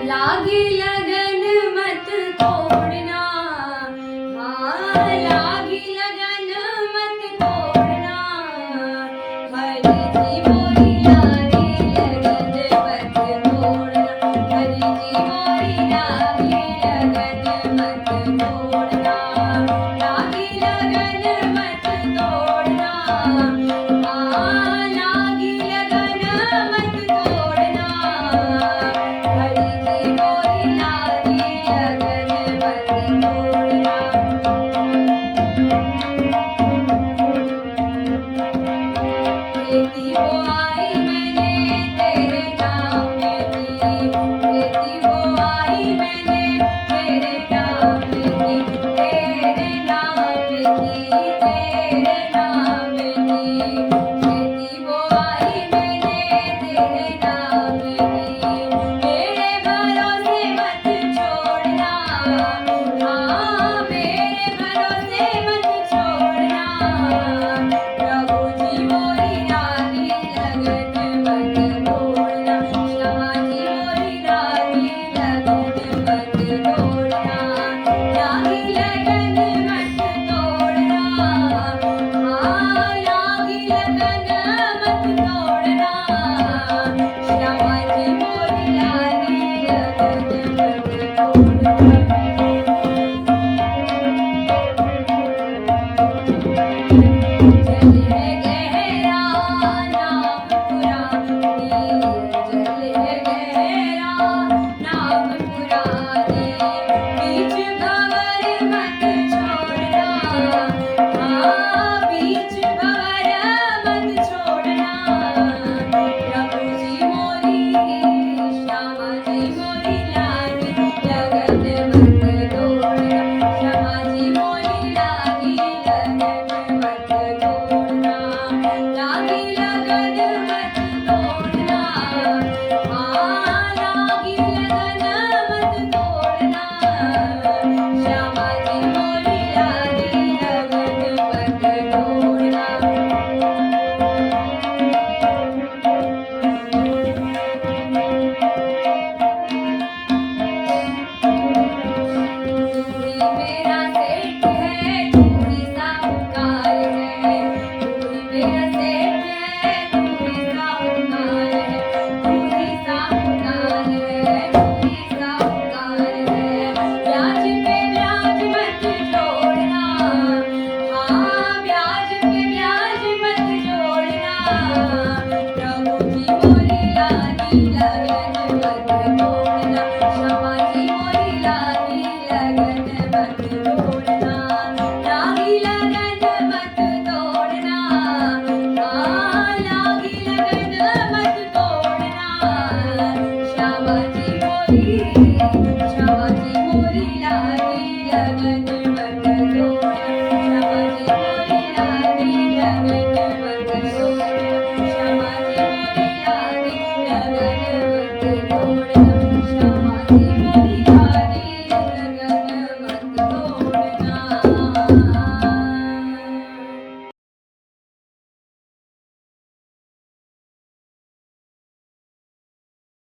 लागी लगन मत तोड़ना, हाँ लागी लगन मत तोड़ना। हरी जी मोरी लागी लगन मत तोड़ना, हरी जी मोरी लागी लगन मत तोड़ना। लागी लगन मत तोड़ना, हाँ लागी लगन मत तोड़ना। हरी जी मोरी लागी लगन मत तोड़ना। खेती बोआई मैंने तेरे नाम में की, खेती बोआई मैंने तेरे नाम में की, तेरे नाम में की, तेरे नाम में की। खेती बोआई मैंने तेरे नाम में की, मेरे भरोसे मत छोड़ना, हाँ मेरे भरोसे मत छोड़ना। प्रभु जी मोरी लागी लगन मत तोड़ना, श्यामा जी मोरी लागी लगन मत तोड़ना। लागी लगन मत तोड़ना, हाँ लागी लगन मत तोड़ना। श्यामा जी मोरी लागी लगन मत तोड़ना। जल है गहरा नाम पुरानी, जल है गहरा नाम पुरानी। बीच भंवर मत छोड़ना, हाँ बीच भंवर मत छोड़ना। प्रभु जी मोरी श्यामा जी मोरी लागी लगन मत तोड़ना, श्यामा जी मोरी लागी लगन मत तोड़ना। लागी लगन मत तोड़ना, हाँ लागी लगन मत तोड़ना। श्यामा जी मोरी लागी लगन मत तोड़ना। तू ही मेरा सेठ है, तू ही साहूकार है, तू ही मेरा सेठ है, तू ही साहूकार है, तू ही साहूकार है, तू ही साहूकार है। ब्याज पे ब्याज मत जोड़ना, हाँ ब्याज पे ब्याज मत जोड़ना। प्रभु जी मोरी लागी लगन मत तोड़ना,